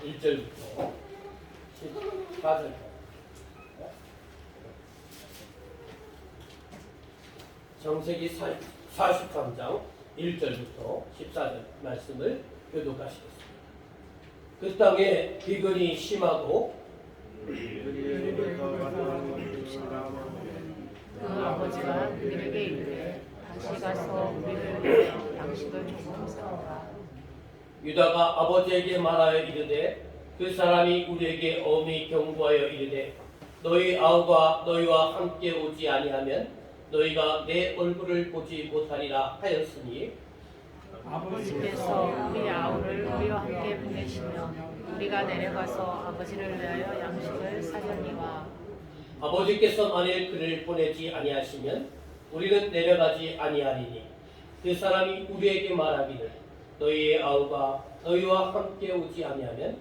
1절부터 14절. 창세기 43장 1절부터 14절 말씀을 교독하시겠습니다. 그 땅에 비근이 심하고 그 아버지가 그들에게 이르되 다시 가서 우리를 위하여 양식을 조금 사오라. 유다가 아버지에게 말하여 이르되 그 사람이 우리에게 엄히 경고하여 이르되 너희 아우가 너희와 함께 오지 아니하면 너희가 내 얼굴을 보지 못하리라 하였으니 아버지께서 우리 아우를 우리와 함께 보내시면 우리가 내려가서 아버지를 위하여 양식을 사려니와 아버지께서 만일 그를 보내지 아니하시면 우리는 내려가지 아니하리니 그 사람이 우리에게 말하기를 너희의 아우가 너희와 함께 오지 아니하면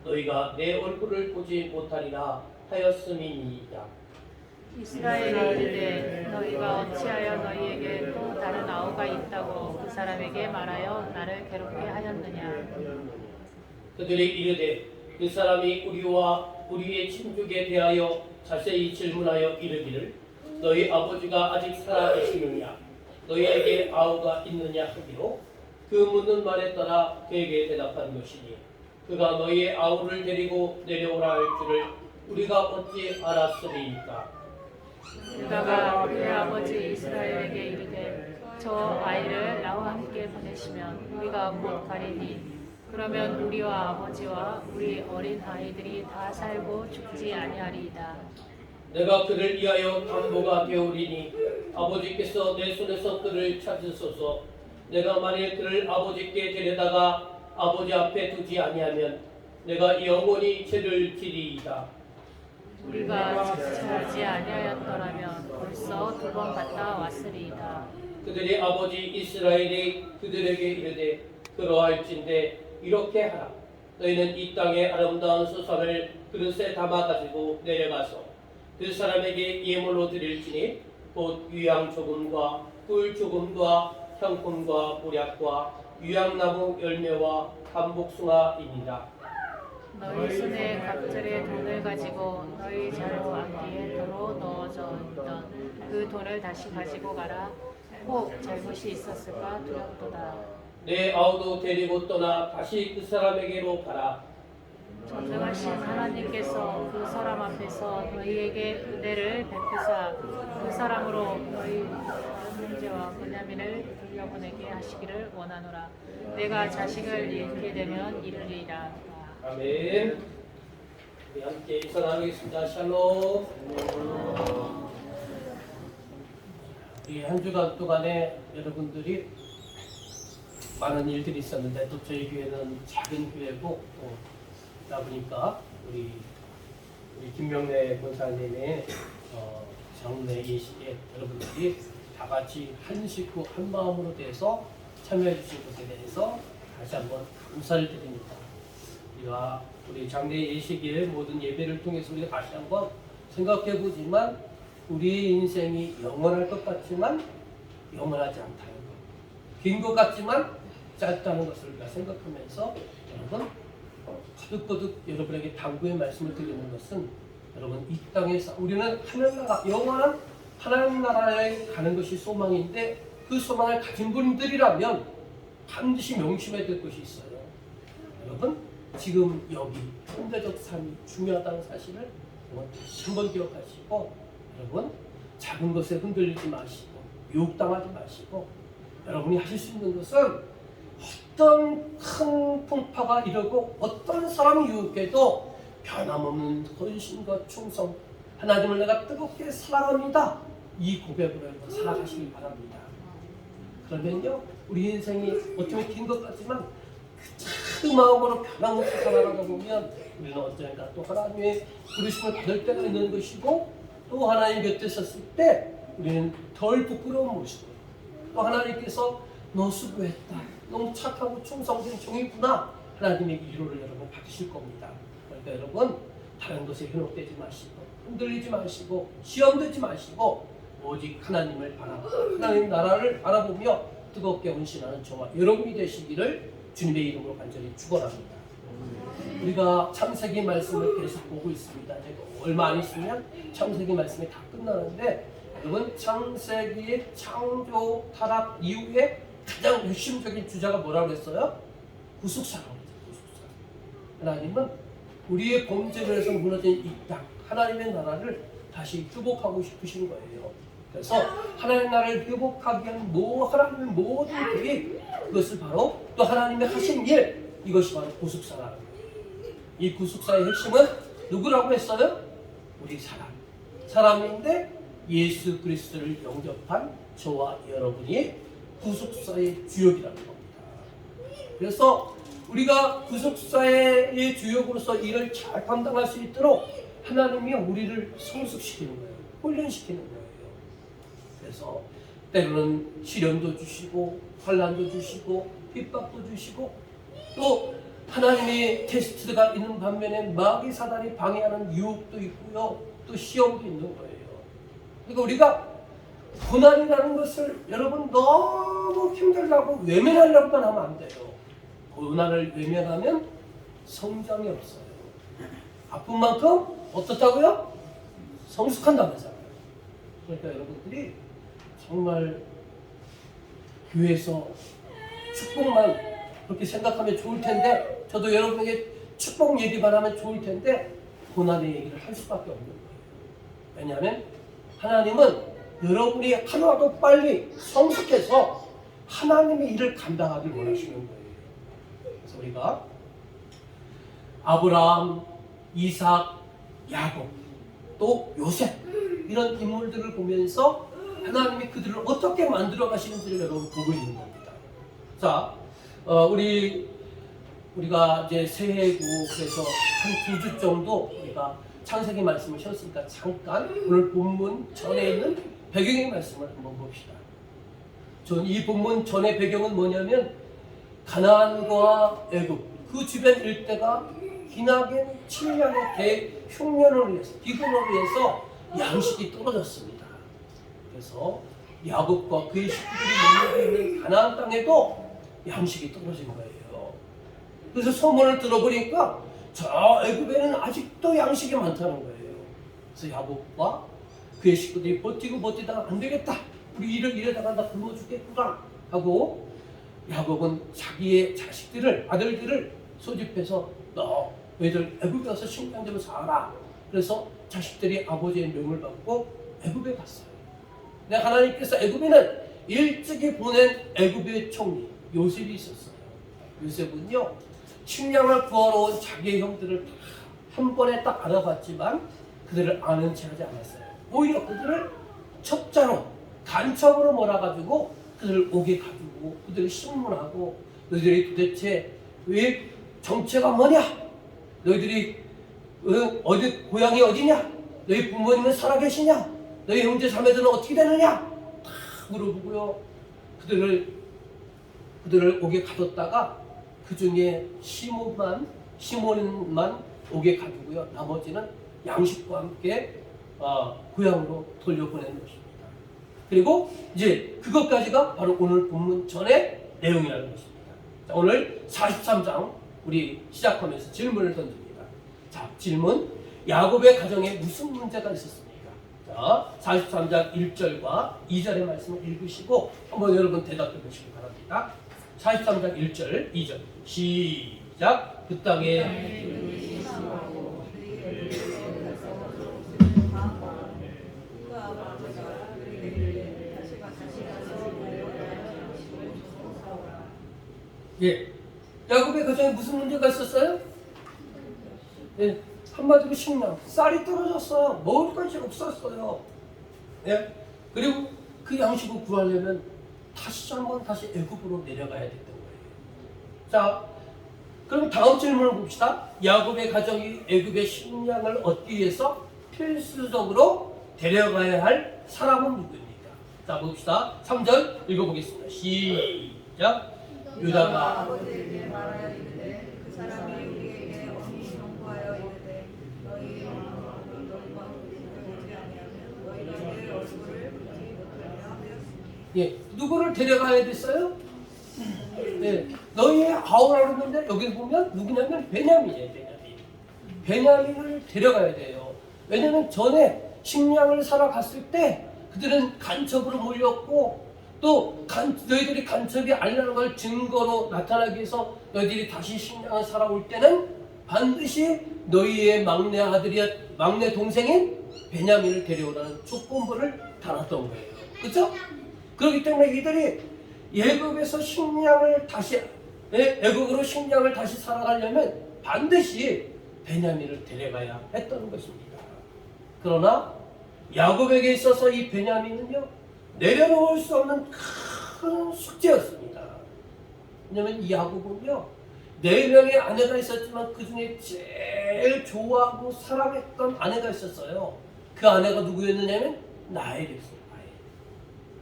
너희가 내 얼굴을 보지 못하리라 하였음이니이다. 이스라엘이 이르되 너희가 어찌하여 너희에게 또 다른 아우가 있다고 그 사람에게 말하여 나를 괴롭게 하였느냐. 그들이 이르되 그 사람이 우리와 우리의 친족에 대하여 자세히 질문하여 이르기를 너희 아버지가 아직 살아계시느냐 너희에게 아우가 있느냐 하기로 그 묻는 말에 따라 그에게 대답한 것이니 그가 너희의 아우를 데리고 내려오라 할 줄을 우리가 어찌 알았으리이까. 유다가 그의 아버지 이스라엘에게 이르되 저 아이를 나와 함께 보내시면 우리가 곧 가리니 그러면 우리와 아버지와 우리 어린 아이들이 다 살고 죽지 아니하리이다. 내가 그를 위하여 담보가 되오리니 아버지께서 내 손에서 그를 찾으소서. 내가 만일 그를 아버지께 데려다가 아버지 앞에 두지 아니하면 내가 영원히 죄를 지리이다. 우리가 자취하지 아니하였더라면 벌써 2번 갔다 왔으리이다. 그들의 아버지 이스라엘이 그들에게 이르되 그러할진대 이렇게 하라. 너희는 이 땅의 아름다운 소산을 그릇에 담아가지고 내려가서 그 사람에게 예물로 드릴지니 곧 유향 조금과 꿀 조금과 향품과 보약과 유향나무 열매와 감복숭아이니라. 너희 손에 갑절의 돈을 가지고 너희 자루 안기에 도로 넣어져 있던 그 돈을 다시 가지고 가라. 혹 잘못이 있었을까 두렵도다. 내 아우도 데리고 떠나 다시 그 사람에게로 가라. 전능하신 하나님께서 그 사람 앞에서 너희에게 은혜를 베푸사 그 사람으로 너희 형제와 베냐민을 돌려보내게 하시기를 원하노라. 내가 자식을 잃게 되면 이르리라. 아멘. 우리 함께 인사 나누겠습니다. 샬롬. 이 한 주간 동안에 여러분들이 많은 일들이 있었는데 또 저희 교회는 작은 교회고 그러다 보니까 우리 김명래 권사님의 장례 예식에 여러분들이 다 같이 한 식구 한 마음으로 돼서 참여해 주신 것에 대해서 다시 한번 감사를 드립니다. 우리 장례 예식의 모든 예배를 통해서 우리가 다시 한번 생각해 보지만 우리의 인생이 영원할 것 같지만 영원하지 않다는 것, 긴 것 같지만 짧다는 것을 우리가 생각하면서 여러분 거듭거듭 여러분에게 당부의 말씀을 드리는 것은 여러분 이 땅에서 우리는 하늘나라 영원한 하나님 나라에 가는 것이 소망인데 그 소망을 가진 분들이라면 반드시 명심해야 될 것이 있어요. 여러분 지금 여기 현대적 삶이 중요하다는 사실을 여러분 다시 한번 기억하시고 여러분 작은 것에 흔들리지 마시고 유혹당하지 마시고 여러분이 하실 수 있는 것은 어떤 큰 풍파가 이르고 어떤 사람이 유혹해도 변함없는 헌신과 충성 하나님을 내가 뜨겁게 사랑합니다. 이 고백으로 여러분 살아가시길 바랍니다. 그러면요 우리 인생이 어쩌면 긴 것 같지만 그 마음으로 변함없이 살아가다 보면 우리는 언젠가 또 하나님의 부르심을 받을 때가 있는 것이고 또 하나님 곁에 섰을 때 우리는 덜 부끄러운 모습으로 또 하나님께서 너 수고했다. 너무 착하고 충성된 종이구나. 하나님의 위로를 여러분 받으실 겁니다. 그러니까 여러분 다른 것에 현혹되지 마시고 흔들리지 마시고 시험되지 마시고 오직 하나님을 바라보고 하나님 나라를 바라보며 뜨겁게 헌신하는 저와 여러분이 되시기를 주님의 이름으로 간절히 축원합니다. 우리가 창세기 말씀을 계속 보고 있습니다. 이제 얼마 안 있으면 창세기 말씀이 다 끝나는데 여러분 창세기의 창조 타락 이후에 가장 핵심적인 주자가 뭐라고 했어요? 구속사라고 했죠. 구속사. 하나님은 우리의 범죄로 해서 무너진 이 땅, 하나님의 나라를 다시 회복하고 싶으신 거예요. 그래서 하나님의 나라를 회복하기 위한 하나님의 모든 일이 그것을 바로 또 하나님의 하신 일, 이것이 바로 구속사라는 거예요. 이 구속사의 핵심은 누구라고 했어요? 우리 사람인데 예수 그리스도를 영접한 저와 여러분이 구속사의 주역이라는 겁니다. 그래서 우리가 구속사의 주역으로서 일을 잘 감당할 수 있도록 하나님이 우리를 성숙시키는 거예요. 훈련시키는 거예요. 그래서 때로는 시련도 주시고 환난도 주시고 핍박도 주시고 또 하나님의 테스트가 있는 반면에 마귀 사단이 방해하는 유혹도 있고요. 또 시험도 있는 거예요. 그러니까 우리가 고난이라는 것을 여러분 너무 힘들다고 외면하려고만 하면 안 돼요. 고난을 외면하면 성장이 없어요. 아픈 만큼 어떻다고요? 성숙한다면서요. 그러니까 여러분들이 정말 교회에서 축복만 그렇게 생각하면 좋을 텐데 저도 여러분에게 축복 얘기만 하면 좋을 텐데 고난의 얘기를 할 수밖에 없는 거예요. 왜냐하면 하나님은 여러분이 하루라도 빨리 성숙해서 하나님의 일을 감당하길 원하시는 거예요. 그래서 우리가 아브라함, 이삭, 야곱, 또 요셉 이런 인물들을 보면서 하나님이 그들을 어떻게 만들어 가시는지를 여러분 보고 있는 겁니다. 자, 우리가 이제 새해고 그래서 한 2주 정도 우리가 창세기 말씀을 쉬었으니까 잠깐 오늘 본문 전에 있는 배경의 말씀을 한번 봅시다. 이 본문 전의 배경은 뭐냐면 가나안과 애굽 그 주변 일대가 기나긴 7년의 대흉년으로 인해서 비근으로 인해서 양식이 떨어졌습니다. 그래서 야곱과 그의 식구들이 머물고 있는 가나안 땅에도 양식이 떨어진 거예요. 그래서 소문을 들어보니까 저 애굽에는 아직도 양식이 많다는 거예요. 그래서 야곱과 그의 식구들이 버티다가 안 되겠다. 우리 일을 이러다가 나 굶어 죽겠구나 하고 야곱은 자기의 아들들을 소집해서 너 너희들 애굽에 가서 식량 좀 사라. 그래서 자식들이 아버지의 명을 받고 애굽에 갔어요. 근데 하나님께서 애굽에는 일찍이 보낸 애굽의 총리 요셉이 있었어요. 요셉은요 식량을 구하러 온 자기의 형들을 다 한 번에 딱 알아봤지만 그들을 아는 체 하지 않았어요. 오히려 그들을 첩자로 간첩으로 몰아가지고 그들을 옥에 가두고 그들을 신문하고 너희들이 도대체 왜 정체가 뭐냐? 너희들이 어디 고향이 어디냐? 너희 부모님은 살아계시냐? 너희 형제 자매들은 어떻게 되느냐? 다 물어보고요. 그들을 옥에 가뒀다가 그 중에 시몬만 옥에 가두고요. 나머지는 양식과 함께 고향으로 돌려보내는 것입니다. 그리고 이제 그것까지가 바로 오늘 본문 전의 내용이라는 것입니다. 자, 오늘 43장 우리 시작하면서 질문을 던집니다. 자, 질문. 야곱의 가정에 무슨 문제가 있었습니까? 자, 43장 1절과 2절의 말씀을 읽으시고 한번 여러분 대답해 보시기 바랍니다. 43장 1절, 2절 시작. 그 땅에 예, 야곱의 가정에 무슨 문제가 있었어요? 예, 한마디로 식량, 쌀이 떨어졌어요. 먹을 것이 없었어요. 예, 그리고 그 양식을 구하려면 다시 애굽으로 내려가야 됐던 거예요. 자, 그럼 다음 질문을 봅시다. 야곱의 가정이 애굽의 식량을 얻기 위해서 필수적으로 데려가야 할 사람은 누구입니까? 자, 봅시다. 3절 읽어보겠습니다. 시작. 유다가 아버지에게 말하여 이르되 그 사람이 우리에게 엄히 경고하여 이르되 너희 영혼이 너희와 오지 아니하면 너희가 내 얼굴을 보지 못하리라 하였습니다. 예, 누구를 데려가야 됐어요? 예, 너희의 아우라고 했는데 여기 보면 누구냐면 베냐민이에요. 베냐민을 데려가야 돼요. 왜냐면 전에 식량을 사러 갔을 때 그들은 간첩으로 몰렸고 또 너희들이 간첩이 아니라는 걸 증거로 나타나기 위해서 너희들이 다시 식량을 사러 올 때는 반드시 너희의 막내 아들이 막내 동생인 베냐민을 데려오라는 조건부를 달았던 거예요. 그렇죠? 그렇기 때문에 이들이 애굽에서 식량을 다시 애굽으로 식량을 다시 살아가려면 반드시 베냐민을 데려가야 했던 것입니다. 그러나 야곱에게 있어서 이 베냐민은요 내려놓을 수 없는 큰 숙제였습니다. 왜냐하면 이 야곱은요 4명의 아내가 있었지만 그 중에 제일 좋아하고 사랑했던 아내가 있었어요. 그 아내가 누구였느냐면 나엘이었어요.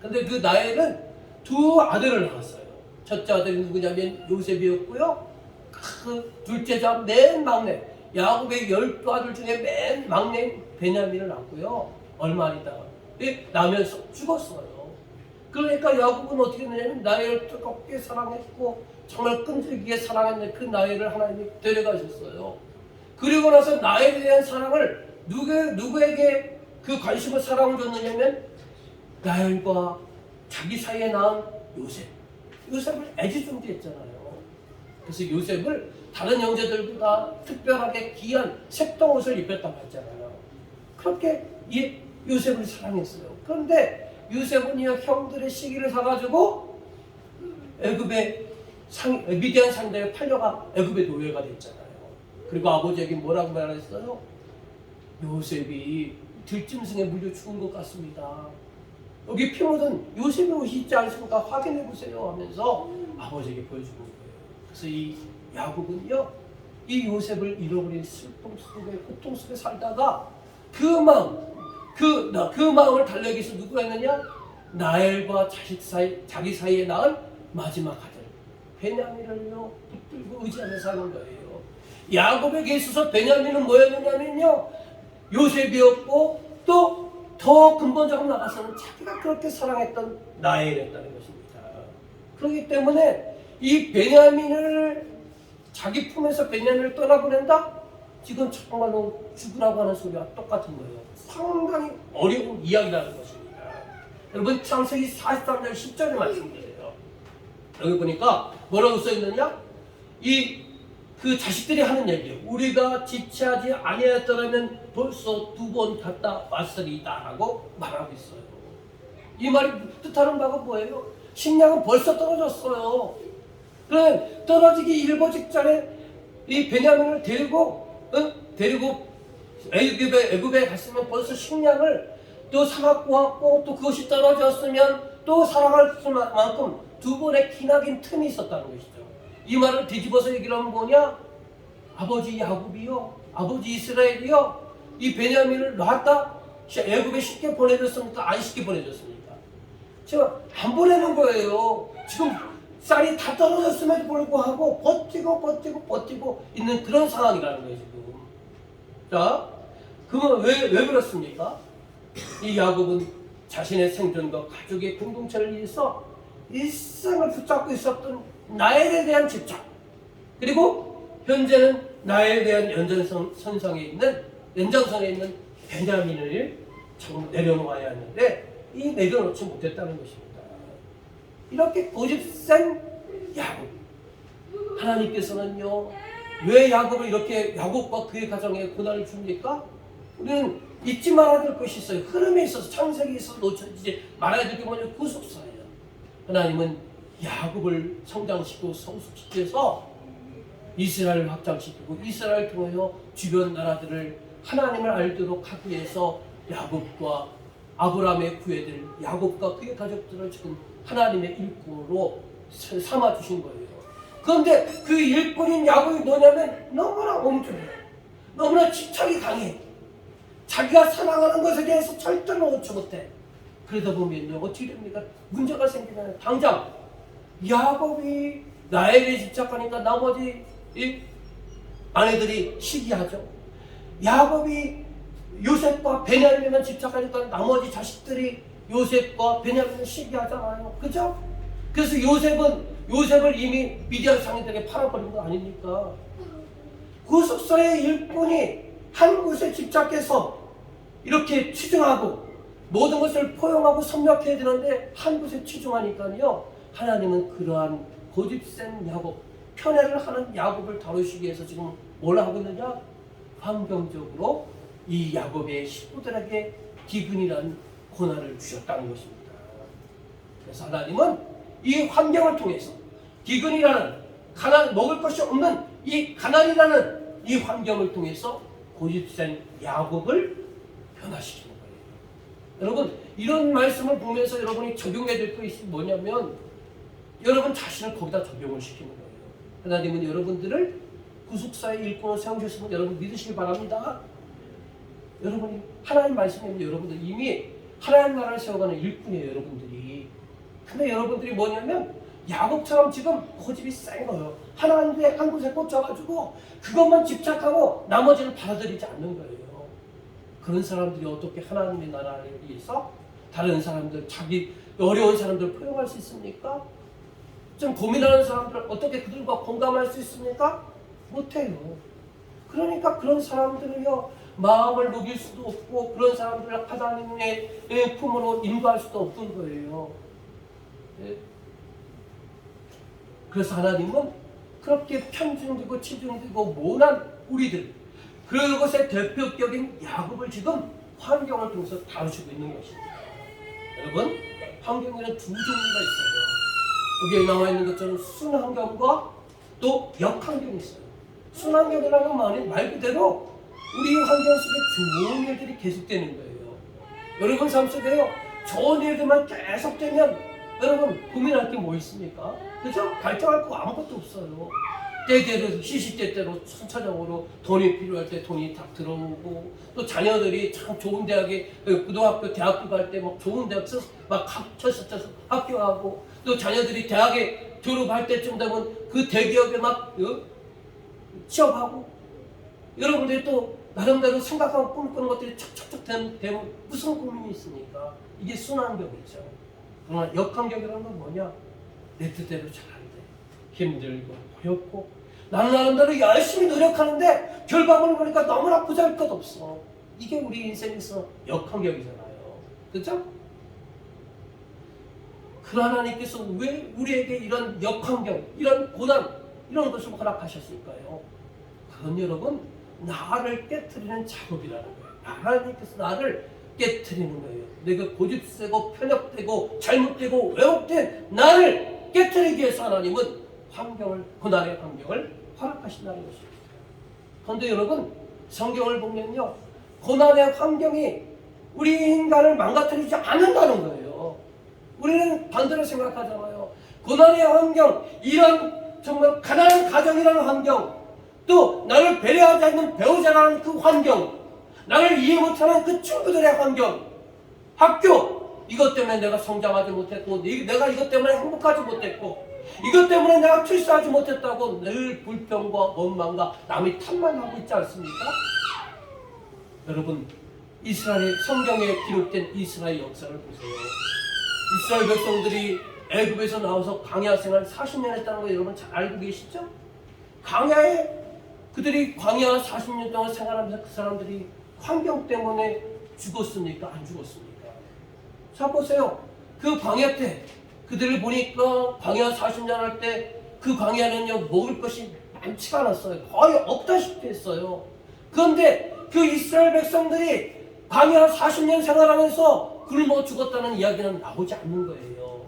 근데 그 나엘은 2 아들을 낳았어요. 첫째 아들이 누구냐면 요셉이었고요. 그 둘째자 맨 막내 야곱의 12아들 중에 맨 막내 베냐민을 낳았고요. 얼마 안 있다가 나면서 죽었어요. 그러니까 야곱은 어떻게 했느냐면 나엘을 뜨겁게 사랑했고 정말 끈질기게 사랑했는데 그 나엘을 하나님이 데려가셨어요. 그리고 나서 나엘에 대한 사랑을 누구에게 그 관심을 사랑을 줬느냐면 나엘과 자기 사이에 낳은 요셉을 애지중지했잖아요. 그래서 요셉을 다른 형제들보다 특별하게 귀한 색동옷을 입혔다고 했잖아요. 그렇게 요셉을 사랑했어요. 그런데 요셉은 형들의 시기를 사가지고 미디안 상대에 팔려가 애굽의 노예가 됐잖아요. 그리고 아버지에게 뭐라고 말했어요? 요셉이 들짐승에 물려 죽은 것 같습니다. 여기 피 묻은 요셉의 옷이 있지 않습니까? 확인해 보세요 하면서 아버지에게 보여주는 거예요. 그래서 이 야곱은요 이 요셉을 잃어버린 슬픔 속에 고통 속에 살다가 그 마음을 달래기 위해서 누구가 있느냐? 나엘과 자기 사이에 낳은 마지막 아들 베냐민을요 붙들고 의지하며 사는 거예요. 야곱에게 있어서 베냐민은 뭐였느냐면요 요셉이었고 또 더 근본적으로 나가서는 자기가 그렇게 사랑했던 나엘이었다는 것입니다. 그렇기 때문에 이 베냐민을 자기 품에서 베냐민을 떠나보낸다? 지금 정말로 죽으라고 하는 소리와 똑같은 거예요. 상당히 어려운 이야기라는 것입니다. 여러분 창세기 43장 10절에 말씀드려요. 여기 보니까 뭐라고 써있느냐? 그 자식들이 하는 얘기예요. 우리가 지체하지 아니하였더라면 벌써 2번 갔다 왔으리다 라고 말하고 있어요. 이 말이 뜻하는 바가 뭐예요? 식량은 벌써 떨어졌어요. 그럼 떨어지기 일보 직전에 이 베냐민을 데리고 애굽에 갔으면 벌써 식량을 또 사갖고 왔고 또 그것이 떨어졌으면 또 살아갈 만큼 2번의 기나긴 틈이 있었다는 것이죠. 이 말을 뒤집어서 얘기를 하면 뭐냐? 아버지 야곱이요, 아버지 이스라엘이요, 이 베냐민을 놨다 애굽에 쉽게 보내줬습니까? 안 쉽게 보내줬습니까? 제가 안 보내는 거예요. 지금 쌀이 다 떨어졌음에도 불구하고 버티고 있는 그런 상황이라는 거예요 지금. 자, 그건 왜 그렇습니까? 이 야곱은 자신의 생존과 가족의 공동체를 위해서 일생을 붙잡고 있었던 나엘에 대한 집착, 그리고 현재는 나엘에 대한 연장선에 있는 베냐민을 조금 내려놓아야 하는데 이 내려놓지 못했다는 것입니다. 이렇게 고집센 야곱, 하나님께서는요 왜 야곱을 이렇게 야곱과 그의 가정에 고난을 줍니까? 우리는 잊지 말아야 될 것이 있어요. 흐름에 있어서 창세기에 있어서 놓쳐지지 말아야 될 게 뭐냐면 구속사예요. 하나님은 야곱을 성장시키고 성숙시켜서 이스라엘을 확장시키고 이스라엘을 통하여 주변 나라들을 하나님을 알도록 하기 위해서 야곱과 아브라함의 후예들, 야곱과 그의 가족들을 지금 하나님의 일꾼으로 삼아주신 거예요. 그런데 그 일꾼인 야곱이 뭐냐면 너무나 옹졸해요. 너무나 집착이 강해. 자기가 사랑하는 것에 대해서 절대로 놓지 못해. 그러다 보면요 어떻게 됩니까? 문제가 생기면 당장 야곱이 나엘에 집착하니까 나머지 아내들이 시기하죠. 야곱이 요셉과 베냐민에만 집착하니까 나머지 자식들이 요셉과 베냐민을 시기하잖아요. 그죠? 그래서 요셉은 요셉을 이미 미디안 상인들에게 팔아버린 거 아닙니까? 구속사의 일꾼이 한 곳에 집착해서 이렇게 치중하고 모든 것을 포용하고 섭렵해야 되는데 한 곳에 치중하니까요, 하나님은 그러한 고집센 야곱, 편애를 하는 야곱을 다루시기 위해서 지금 뭘 하고 있느냐? 환경적으로 이 야곱의 식구들에게 기근이라는 고난을 주셨다는 것입니다. 그래서 하나님은 이 환경을 통해서 기근이라는 가난, 먹을 것이 없는 이 가난이라는 이 환경을 통해서 고집센 야곱을 변화시키는 거예요. 여러분, 이런 말씀을 보면서 여러분이 적용해야 될 것이 뭐냐면 여러분 자신을 거기다 적용을 시키는 거예요. 하나님은 여러분들을 구속사의 일꾼으로 세우셨으면 여러분 믿으시기 바랍니다. 여러분이 하나님 말씀이면 여러분들 이미 하나님 나라를 세워가는 일꾼이에요, 여러분들이. 근데 여러분들이 뭐냐면 야곱처럼 지금 고집이 센 거예요. 하나님의 한 곳에 꽂혀가지고 그것만 집착하고 나머지는 받아들이지 않는 거예요. 그런 사람들이 어떻게 하나님의 나라를 위해서 다른 사람들, 자기 어려운 사람들을 포용할 수 있습니까? 좀 고민하는 사람들 어떻게 그들과 공감할 수 있습니까? 못해요. 그러니까 그런 사람들을요, 마음을 녹일 수도 없고 그런 사람들을 하나님의 품으로 인도할 수도 없는 거예요. 그래서 하나님은 그렇게 편중되고 치중되고 모난 우리들, 그것의 대표격인 야곱을 지금 환경을 통해서 다루시고 있는 것입니다. 여러분, 환경에는 두 종류가 있어요. 여기에 나와 있는 것처럼 순환경과 또 역환경이 있어요. 순환경이라는 말은 말 그대로 우리 환경 속에 좋은 일들이 계속되는 거예요. 여러분 삶 속에요, 좋은 일들만 계속되면 여러분 고민할 게 뭐 있습니까? 그죠? 발전할 거 아무것도 없어요. 때때로 시시때때로 천차적으로 돈이 필요할 때 돈이 딱 들어오고, 또 자녀들이 참 좋은 대학에 고등학교 대학교 갈 때 막 좋은 대학에서 막 합쳐서 학교하고, 또 자녀들이 대학에 졸업할 때쯤 되면 그 대기업에 막 취업하고, 여러분들이 또 나름대로 생각하고 꿈꾸는 것들이 척척척 되면 무슨 고민이 있습니까? 이게 순환경이죠. 그러나 역환경이라는 건 뭐냐? 내 뜻대로 잘 안 돼. 힘들고 어렵고 나는 나름대로 열심히 노력하는데 결과물을 보니까 너무나 보잘것없어. 이게 우리 인생에서 역환경이잖아요. 그렇죠? 그 하나님께서 왜 우리에게 이런 역환경, 이런 고난, 이런 것을 허락하셨을까요? 그건 여러분, 나를 깨트리는 작업이라는 거예요. 하나님께서 나를 깨트리는 거예요. 내가 고집세고 편협되고 잘못되고 왜곡된 나를 깨트리기 위해서 하나님은 환경을, 고난의 환경을 허락하신다는 것입니다. 그런데 여러분, 성경을 보면요, 고난의 환경이 우리 인간을 망가뜨리지 않는다는 거예요. 우리는 반대로 생각하잖아요. 고난의 환경, 이런 정말 가난한 가정이라는 환경, 또 나를 배려하지 않는 배우자라는 그 환경, 나를 이해 못하는 그 친구들의 환경, 학교, 이것 때문에 내가 성장하지 못했고, 내가 이것 때문에 행복하지 못했고, 이것 때문에 내가 출세하지 못했다고 늘 불평과 원망과 남의 탓만 하고 있지 않습니까? 여러분, 이스라엘 성경에 기록된 이스라엘 역사를 보세요. 이스라엘 백성들이 애굽에서 나와서 광야 생활 40년 했다는 거 여러분 잘 알고 계시죠? 광야에 그들이 광야 40년 동안 생활하면서 그 사람들이 환경 때문에 죽었습니까? 안 죽었습니까? 자 보세요. 그 광야 때 그들을 보니까 광야 40년 할 때 그 광야는요, 먹을 것이 많지가 않았어요. 거의 없다시피 했어요. 그런데 그 이스라엘 백성들이 광야 40년 생활하면서 굶어 죽었다는 이야기는 나오지 않는 거예요.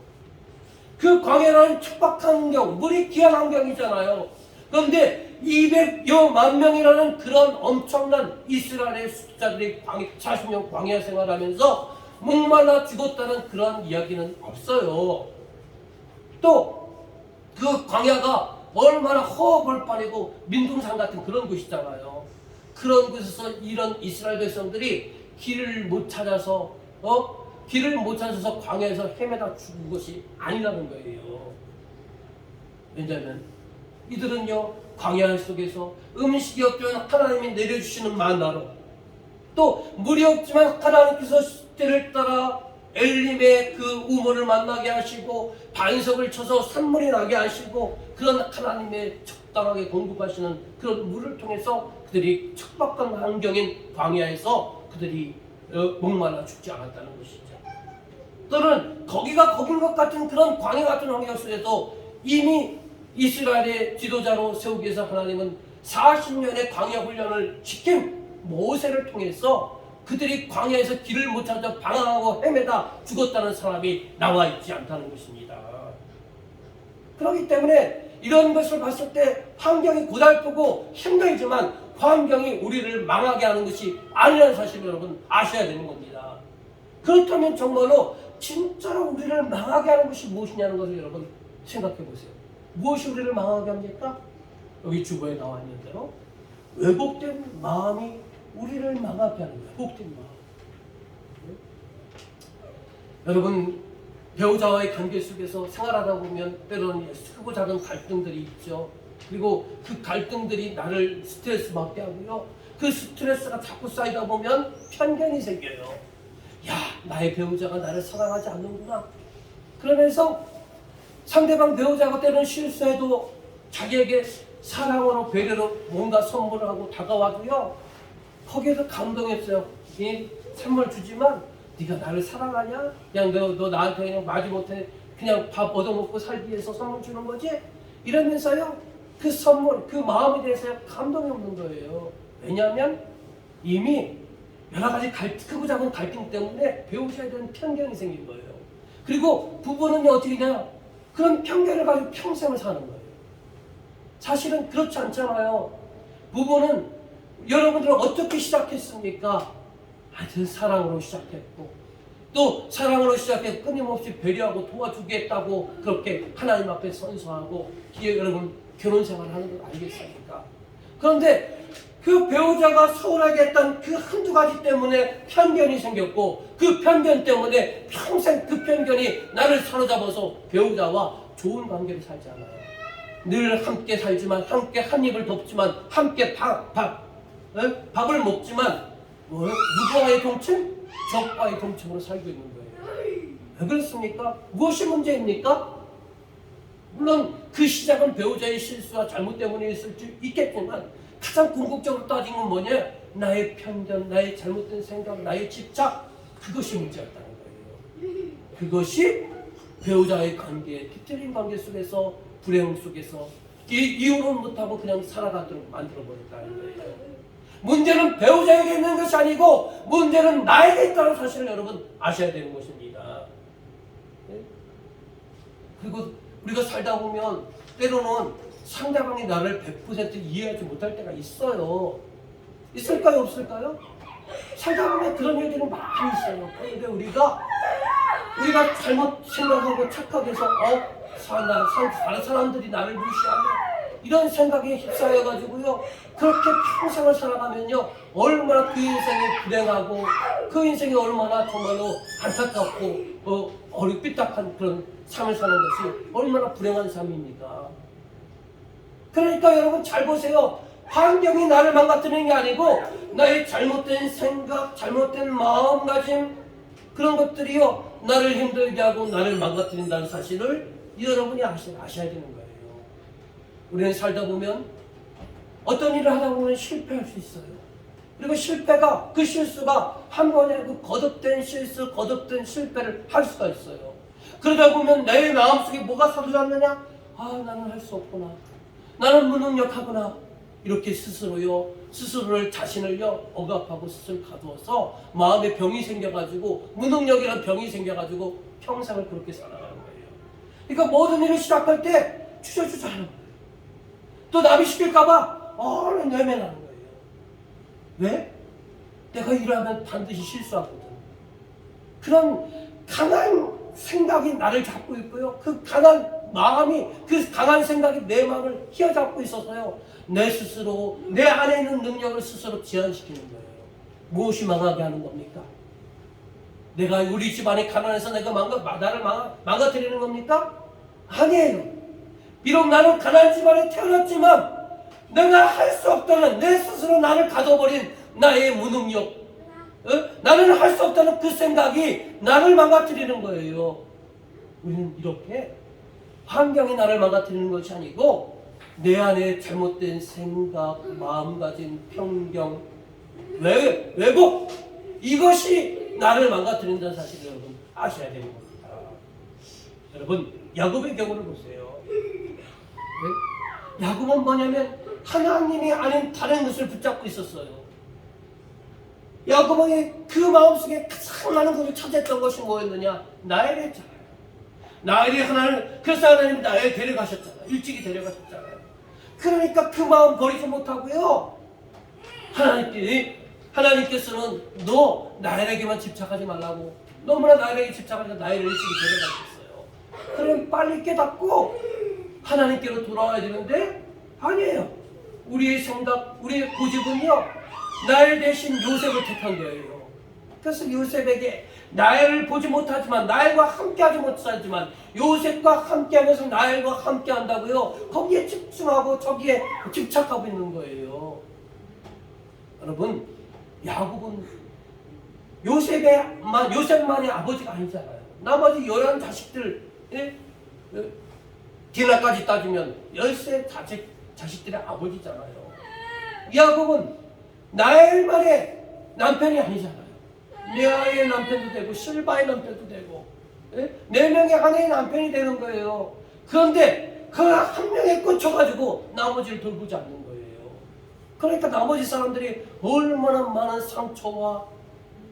그 광야는 척박한 환경, 물이 귀한 환경이잖아요. 그런데 200여 만 명이라는 그런 엄청난 이스라엘의 숫자들이 40년 광야 생활하면서 목말라 죽었다는 그런 이야기는 없어요. 또 그 광야가 얼마나 허벌판이고 민둥산 같은 그런 곳이잖아요. 그런 곳에서 이런 이스라엘 백성들이 길을 못 찾아서 광야에서 헤매다 죽은 것이 아니라는 거예요. 왜냐하면 이들은요, 광야 속에서 음식이 없지만 하나님이 내려주시는 만나로, 또 물이 없지만 하나님께서 때를 따라 엘림의 그 우물을 만나게 하시고 반석을 쳐서 산물이 나게 하시고 그런 하나님의 적당하게 공급하시는 그런 물을 통해서 그들이 척박한 환경인 광야에서 그들이 목말라 죽지 않았다는 것이죠. 또는 거기가 거긴 것 같은 그런 광야 같은 환경 속에서 이미 이스라엘의 지도자로 세우기 위해서 하나님은 40년의 광야 훈련을 시킨 모세를 통해서 그들이 광야에서 길을 못 찾아 방황하고 헤매다 죽었다는 사람이 나와 있지 않다는 것입니다. 그렇기 때문에 이런 것을 봤을 때 환경이 고달프고 힘들지만 환경이 우리를 망하게 하는 것이 아니라는 사실을 여러분 아셔야 되는 겁니다. 그렇다면 정말로 진짜로 우리를 망하게 하는 것이 무엇이냐는 것을 여러분 생각해 보세요. 무엇이 우리를 망하게 합니까? 여기 주보에 나와 있는 대로 왜곡된 마음이 우리를 망하게 하는 거예요. 왜곡된 마음. 여러분 배우자와의 관계 속에서 생활하다 보면 때로는 크고 작은 갈등들이 있죠. 그리고 그 갈등들이 나를 스트레스 받게 하고요. 그 스트레스가 자꾸 쌓이다 보면 편견이 생겨요. 야, 나의 배우자가 나를 사랑하지 않는구나. 그러면서 상대방 배우자가 때로는 실수해도 자기에게 사랑으로 배려로 뭔가 선물을 하고 다가와도요. 거기에서 감동했어요. 이 선물 주지만 네가 나를 사랑하냐? 그냥 너 나한테 그냥 마지못해 그냥 밥 얻어먹고 살기 위해서 선물 주는 거지? 이러면서요. 그 선물, 그 마음에 대해서 감동이 없는 거예요. 왜냐하면 이미 여러 가지 크고 작은 갈등 때문에 배우자에 대한 편견이 생긴 거예요. 그리고 부부는요 어떻게 되냐? 그런 편견을 가지고 평생을 사는 거예요. 사실은 그렇지 않잖아요. 부부는 여러분들은 어떻게 시작했습니까? 하여튼 사랑으로 시작했고 또 사랑으로 시작해 끊임없이 배려하고 도와주겠다고 그렇게 하나님 앞에 선서하고 여러분 결혼 생활을 하는 걸 알겠습니까? 그런데 그 배우자가 소홀하게 했던 그 한두 가지 때문에 편견이 생겼고 그 편견 때문에 평생 그 편견이 나를 사로잡아서 배우자와 좋은 관계를 살지 않아요. 늘 함께 살지만 함께 한 입을 덮지만 함께 밥을 먹지만 누구와의 동침? 적과의 동침으로 살고 있는 거예요. 왜 그렇습니까? 무엇이 문제입니까? 물론 그 시작은 배우자의 실수와 잘못 때문에 있을 수 있겠지만 가장 궁극적으로 따지는 건 뭐냐? 나의 편견, 나의 잘못된 생각, 나의 집착 그것이 문제였다는 거예요. 그것이 배우자의 관계, 뒤틀린 관계 속에서 불행 속에서 이혼은 못하고 그냥 살아가도록 만들어버렸다는 거예요. 문제는 배우자에게 있는 것이 아니고 문제는 나에게 있다는 사실을 여러분 아셔야 되는 것입니다. 그리고 우리가 살다 보면 때로는 상대방이 나를 100% 이해하지 못할 때가 있어요. 있을까요? 없을까요? 살다 보면 그런 일들이 많이 있어요. 그런데 우리가 잘못 생각하고 착각해서 다른 사람들이 나를 무시하며 이런 생각에 휩싸여가지고요. 그렇게 평생을 살아가면요. 얼마나 그 인생이 불행하고 그 인생이 얼마나 정말로 안타깝고 삐딱한 그런 삶을 사는 것이 얼마나 불행한 삶입니까? 그러니까 여러분 잘 보세요. 환경이 나를 망가뜨리는 게 아니고 나의 잘못된 생각, 잘못된 마음가짐 그런 것들이요. 나를 힘들게 하고 나를 망가뜨린다는 사실을 여러분이 아셔야 되는 거예요. 우리는 살다 보면 어떤 일을 하다 보면 실패할 수 있어요. 그리고 실패가 그 실수가 한 번에 그 거듭된 실수, 거듭된 실패를 할 수가 있어요. 그러다 보면 내 마음속에 뭐가 사로잡느냐? 나는 할 수 없구나. 나는 무능력하구나. 이렇게 스스로를 자신을요 억압하고 스스로 가두어서 마음에 병이 생겨가지고 무능력이라는 병이 생겨가지고 평생을 그렇게 살아가는 거예요. 그러니까 모든 일을 시작할 때 주저주저 하는 거예요. 또 남이 시킬까봐 얼른 외면하는 거예요. 왜? 내가 일하면 반드시 실수하거든. 그런 강한 생각이 나를 잡고 있고요. 그 강한 마음이, 그 강한 생각이 내 마음을 휘어잡고 있어서요. 내 스스로, 내 안에 있는 능력을 스스로 제한시키는 거예요. 무엇이 망하게 하는 겁니까? 내가 우리 집안이 가난해서 나를 망가뜨리는 겁니까? 아니에요. 비록 나는 가난한 집안에 태어났지만 내가 할 수 없다는 내 스스로 나를 가둬버린 나의 무능력, 나는 할 수 없다는 그 생각이 나를 망가뜨리는 거예요. 우리는 이렇게 환경이 나를 망가뜨리는 것이 아니고 내 안에 잘못된 생각, 마음가짐, 편견, 왜곡 이것이 나를 망가뜨린다는 사실을 여러분 아셔야 되는 겁니다. 여러분 야곱의 경우를 보세요. 네? 야곱은 뭐냐면 하나님이 아닌 다른 것을 붙잡고 있었어요. 야곱의 그 마음속에 가장 많은 것을 찾았던 것이 뭐였느냐? 나엘이었잖아요. 나엘이 하나님, 그래서 하나님이 나엘 데려가셨잖아요. 일찍이 데려가셨잖아요. 그러니까 그 마음 버리지 못하고요. 하나님께서는 너 나엘에게만 집착하지 말라고 너무나 나엘에게 집착하니까 나엘을 일찍이 데려가셨어요. 그럼 빨리 깨닫고 하나님께로 돌아와야 되는데 아니에요. 우리의 생각, 우리의 고집은요. 나엘 대신 요셉을 택한 거예요. 그래서 요셉에게 나엘을 보지 못하지만 나엘과 함께하지 못하지만 요셉과 함께하면서 나엘과 함께한다고요. 거기에 집중하고 저기에 집착하고 있는 거예요. 여러분 야곱은 요셉만의 아버지가 아니잖아요. 나머지 11 자식들 디나까지 따지면 13 자식들의 아버지잖아요. 야곱은 나엘만의 남편이 아니잖아요. 레아의 남편도 되고 실바의 남편도 되고 4명의 아내의 남편이 되는 거예요. 그런데 그 한 명에 꽂혀가지고 나머지를 돌보지 않는 거예요. 그러니까 나머지 사람들이 얼마나 많은 상처와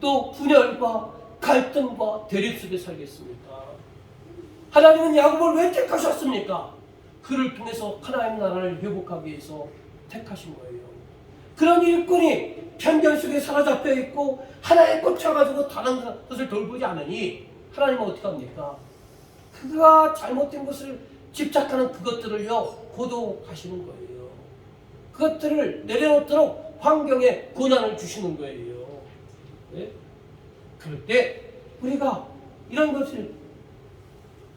또 분열과 갈등과 대립 속에 살겠습니까? 하나님은 야곱을 왜 택하셨습니까? 그를 통해서 하나님의 나라를 회복하기 위해서 택하신 거예요. 그런 일꾼이 편견 속에 사로잡혀 있고 하나에 꽂혀가지고 다른 것을 돌보지 않으니 하나님은 어떻게 합니까? 그가 잘못된 것을 집착하는 그것들을요 고도하시는 거예요. 그것들을 내려놓도록 환경에 고난을 주시는 거예요. 네? 그럴 때 우리가 이런 것을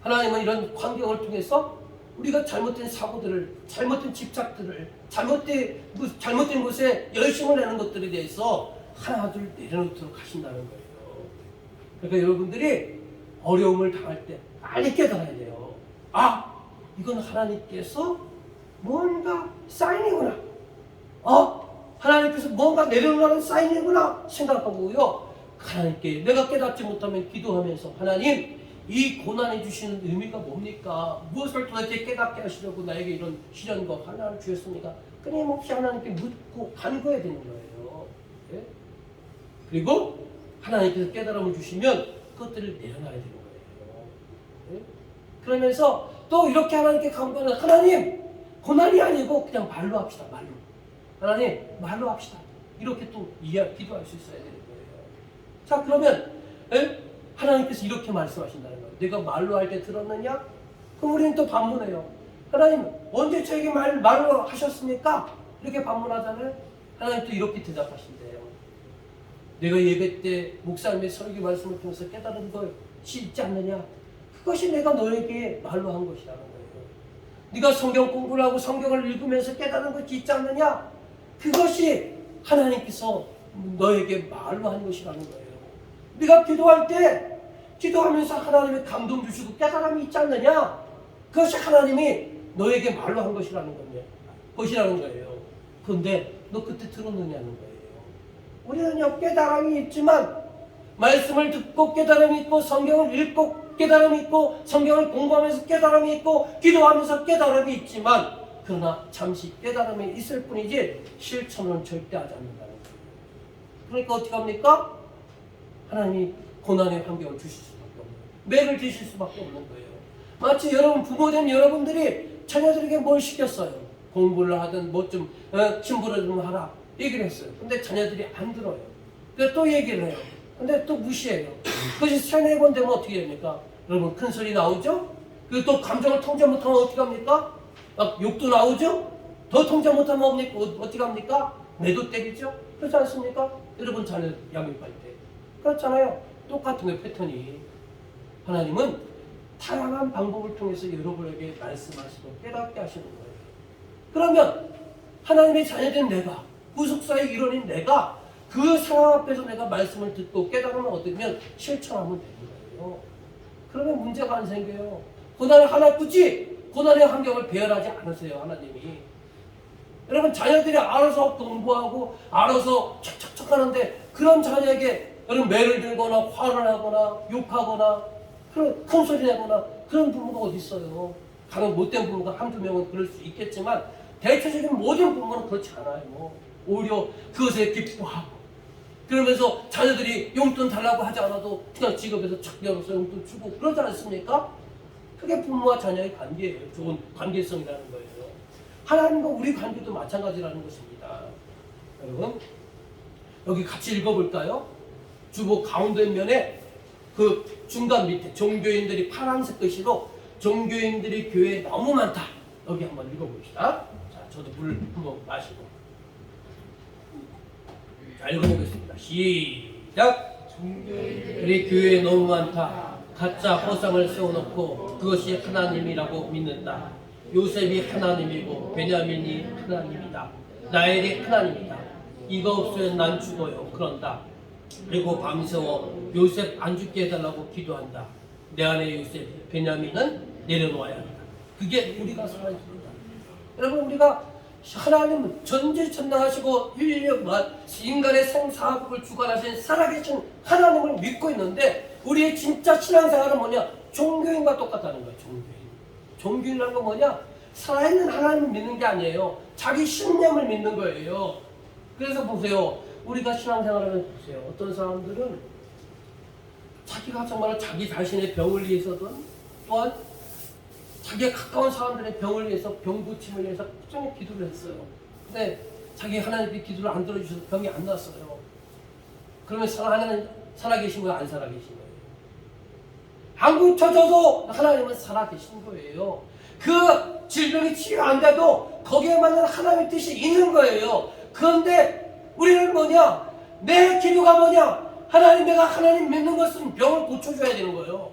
하나님은 이런 환경을 통해서 우리가 잘못된 사고들을, 잘못된 집착들을, 잘못된 곳에 열심을 내는 것들에 대해서 하나 둘 내려놓도록 하신다는 거예요. 그러니까 여러분들이 어려움을 당할 때 빨리 깨달아야 돼요. 아, 이건 하나님께서 뭔가 사인이구나. 하나님께서 뭔가 내려놓는 사인이구나 생각하고요. 하나님께 내가 깨닫지 못하면 기도하면서 하나님 이 고난해 주시는 의미가 뭡니까? 무엇을 도대체 깨닫게 하시려고 나에게 이런 시련과 환난을 주셨습니까? 끊임없이 하나님께 묻고 간구해야 되는 거예요. 네? 그리고 하나님께서 깨달음을 주시면 그것들을 내려놔야 되는 거예요. 네? 그러면서 또 이렇게 하나님께 간구하는 하나님 고난이 아니고 그냥 말로 합시다. 말로. 하나님 말로 합시다. 이렇게 또 기도할 수 있어야 되는 거예요. 자 그러면 하나님께서 이렇게 말씀하신다는 거예요. 내가 말로 할 때 들었느냐? 그럼 우리는 또 반문해요. 하나님 언제 저에게 말로 하셨습니까? 이렇게 반문하잖아요. 하나님 또 이렇게 대답하신대요. 내가 예배 때 목사님의 설교 말씀을 통해서 깨달은 것이 있지 않느냐? 그것이 내가 너에게 말로 한 것이라는 거예요. 네가 성경 공부를 하고 성경을 읽으면서 깨달은 것이 있지 않느냐? 그것이 하나님께서 너에게 말로 한 것이라는 거예요. 네가 기도할 때 기도하면서 하나님의 감동 주시고 깨달음이 있지 않느냐? 그것이 하나님이 너에게 말로 한 것이라는 거예요. 그런데 너 그때 들었느냐는 거예요. 우리는요 깨달음이 있지만 말씀을 듣고 깨달음이 있고 성경을 읽고 깨달음이 있고 성경을 공부하면서 깨달음이 있고 기도하면서 깨달음이 있지만 그러나 잠시 깨달음이 있을 뿐이지 실천은 절대 하지 않는다는 거예요. 그러니까 어떻게 합니까? 하나님이 고난의 환경을 주실 수밖에 없는 거예요. 매를 드실 수밖에 없는 거예요. 마치 여러분 부모된 여러분들이 자녀들에게 뭘 시켰어요. 공부를 하든 뭐 좀 친부를 좀 하라 얘기를 했어요. 근데 자녀들이 안 들어요. 그래서 또 얘기를 해요. 근데 또 무시해요. 그것이 3-4번 되면 어떻게 됩니까? 여러분 큰 소리 나오죠? 그리고 또 감정을 통제 못하면 어떻게 합니까? 막 욕도 나오죠? 더 통제 못하면 어떻게 합니까? 매도 때리죠? 그렇지 않습니까? 여러분 자녀 양육할 때 그렇잖아요. 똑같은 거 패턴이. 하나님은 다양한 방법을 통해서 여러분에게 말씀하시고 깨닫게 하시는 거예요. 그러면 하나님의 자녀된 내가, 구속사의 일원인 내가 그 상황 앞에서 내가 말씀을 듣고 깨달으면 어떻게면 실천하면 되는 거예요. 그러면 문제가 안 생겨요. 고난을 하나 굳이 고난의 환경을 배열하지 않으세요, 하나님이. 여러분, 자녀들이 알아서 공부하고 알아서 척척척 하는데 그런 자녀에게 여러분 매를 들거나 화를 하거나 욕하거나 그런 큰 소리 내거나 그런 부모가 어디 있어요. 가령 못된 부모가 한두 명은 그럴 수 있겠지만 대체적인 모든 부모는 그렇지 않아요. 오히려 그것에 기뻐하고 그러면서 자녀들이 용돈 달라고 하지 않아도 그냥 직업에서 착 열어서 용돈 주고 그러지 않습니까? 그게 부모와 자녀의 관계예요. 좋은 관계성이라는 거예요. 하나님과 우리 관계도 마찬가지라는 것입니다. 여러분, 여기 같이 읽어볼까요? 주보 가운데 면에 그 중간 밑에 종교인들이 파란색 글씨로 종교인들이 교회에 너무 많다. 여기 한번 읽어봅시다. 자, 저도 물 한번 마시고. 자, 읽어보겠습니다. 시작! 종교인들이 교회에 너무 많다. 가짜 허상을 세워놓고 그것이 하나님이라고 믿는다. 요셉이 하나님이고 베냐민이 하나님이다. 나엘이 하나님이다. 이거 없으면 난 죽어요. 그런다. 그리고 밤새워 요셉 안 죽게 해달라고 기도한다. 내 안에 요셉, 베냐민은 내려놓아야 한다. 그게 우리가 살아야 됩니다. 여러분, 우리가 하나님은 전지전능하시고 인류만 인간의 생사학을 주관하신 살아계신 하나님을 믿고 있는데 우리의 진짜 신앙생활은 뭐냐? 종교인과 똑같다는 거예요. 종교인이라는 건 뭐냐? 살아있는 하나님을 믿는 게 아니에요. 자기 신념을 믿는 거예요. 그래서 보세요. 우리가 신앙생활을 보세요. 어떤 사람들은 자기가 정말 자기 자신의 병을 위해서든 또한 자기가 가까운 사람들의 병을 위해서 병 고침을 위해서 꾸준히 기도를 했어요. 근데 자기 하나님께 기도를 안 들어주셔서 병이 안 났어요. 그러면 하나님 살아계신 거예요? 안 살아계신 거예요? 안 고쳐져도 하나님은 살아계신 거예요. 그 질병이 치료 안 돼도 거기에 맞는 하나님의 뜻이 있는 거예요. 그런데 우리는 뭐냐? 내 기도가 뭐냐? 하나님, 내가 하나님 믿는 것은 병을 고쳐줘야 되는 거예요.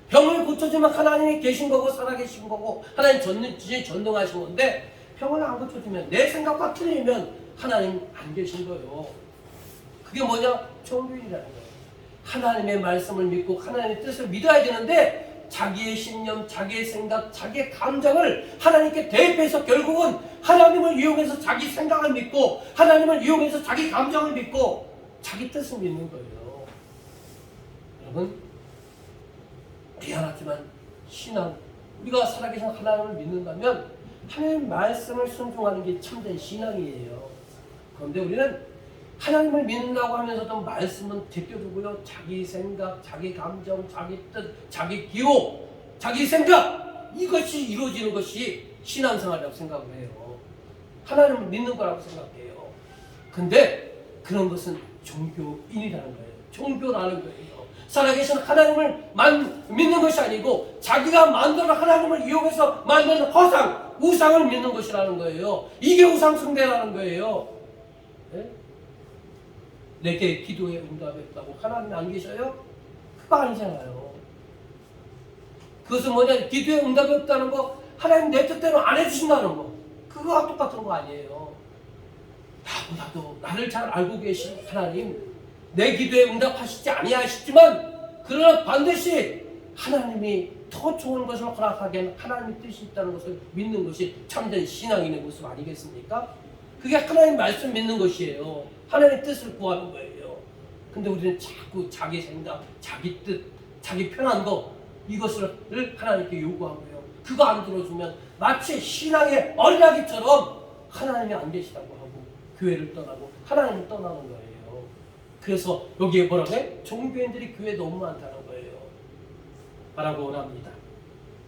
병을 고쳐주면 하나님이 계신 거고 살아계신 거고 하나님 전능하신 건데 병을 안 고쳐주면 내 생각과 틀리면 하나님 안 계신 거예요. 그게 뭐냐? 종교인이라는 거예요. 하나님의 말씀을 믿고 하나님의 뜻을 믿어야 되는데 자기의 신념, 자기의 생각, 자기의 감정을 하나님께 대입해서 결국은 하나님을 이용해서 자기 생각을 믿고 하나님을 이용해서 자기 감정을 믿고 자기 뜻을 믿는 거예요. 여러분, 미안하지만 신앙, 우리가 살아계신 하나님을 믿는다면 하나님 말씀을 순종하는 게 참된 신앙이에요. 그런데 우리는 하나님을 믿는다고 하면서도 말씀은 제껴두고요. 자기 생각, 자기 감정, 자기 뜻, 자기 기호, 자기 생각, 이것이 이루어지는 것이 신앙생활이라고 생각을 해요. 하나님을 믿는 거라고 생각해요. 근데 그런 것은 종교인이라는 거예요. 종교라는 거예요. 살아계신 하나님을 믿는 것이 아니고 자기가 만들어 하나님을 이용해서 만드는 허상, 우상을 믿는 것이라는 거예요. 이게 우상 숭배라는 거예요. 네? 내게 기도에 응답했다고 하나님 안 계셔요? 그거 아니잖아요. 그것은 뭐냐? 기도에 응답이 없다는 거, 하나님 내 뜻대로 안 해주신다는 거, 그거와 똑같은 거 아니에요. 나보다도 나를 잘 알고 계신 하나님, 내 기도에 응답하시지 아니하시지만 그러나 반드시 하나님이 더 좋은 것을 허락하기에는 하나님의 뜻이 있다는 것을 믿는 것이 참된 신앙인의 모습 아니겠습니까? 그게 하나님 말씀 믿는 것이에요. 하나님의 뜻을 구하는 거예요. 근데 우리는 자꾸 자기 생각, 자기 뜻, 자기 편한 거, 이것을 하나님께 요구하고요. 그거 안 들어주면 마치 신앙의 어린아기처럼 하나님이 안 계시다고 하고 교회를 떠나고 하나님을 떠나는 거예요. 그래서 여기에 뭐라고 해? 종교인들이 교회에 너무 많다는 거예요. 말하고 원합니다.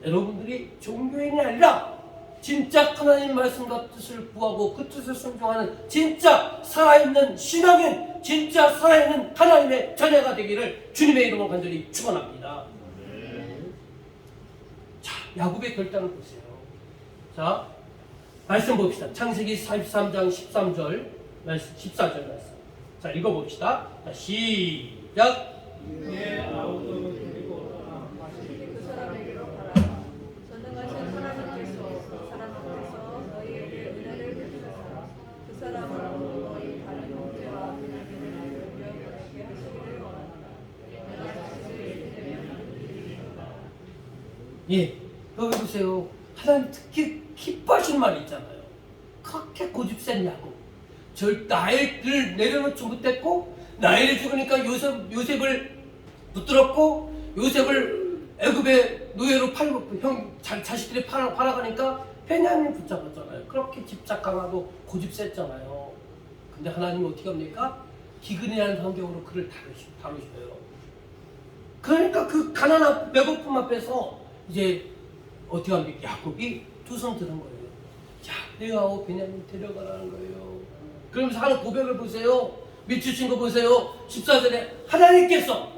여러분들이 종교인이 아니라 진짜 하나님 말씀과 뜻을 구하고 그 뜻을 순종하는 진짜 살아있는 신앙인, 진짜 살아있는 하나님의 자녀가 되기를 주님의 이름으로 간절히 축원합니다. 자, 야곱의 결단을 보세요. 자, 말씀 봅시다. 창세기 43장 13절 말씀, 14절 말씀. 자, 읽어봅시다. 자, 시작. 그 사람에게로 가라. 전능하신 하나님께서 그 사람에게서 너희에게 은혜를 베푸사 그 사람으로 너희 다른 형제와 그에게 예, 여기 보세요. 하나님 특히 기뻐하시는 말이 있잖아요. 그렇게 고집센 야곱. 나일을 내려놓지 못했고, 나일을 죽으니까 요셉을 붙들었고, 요셉을 애굽의 노예로 팔고, 자식들이 팔아가니까 베냐민을 붙잡았잖아요. 그렇게 집착 강하고 고집셌잖아요. 근데 하나님은 어떻게 합니까? 기근이라는 환경으로 그를 다루셔요. 그러니까 그 가난한 배고픔 앞에서 이제 어떻게 합니까? 야곱이 두 손 드는 거예요. 자, 레아하고 베냐민 데려가라는 거예요. 그러면서 하는 고백을 보세요. 밑주신 거 보세요. 14절에 하나님께서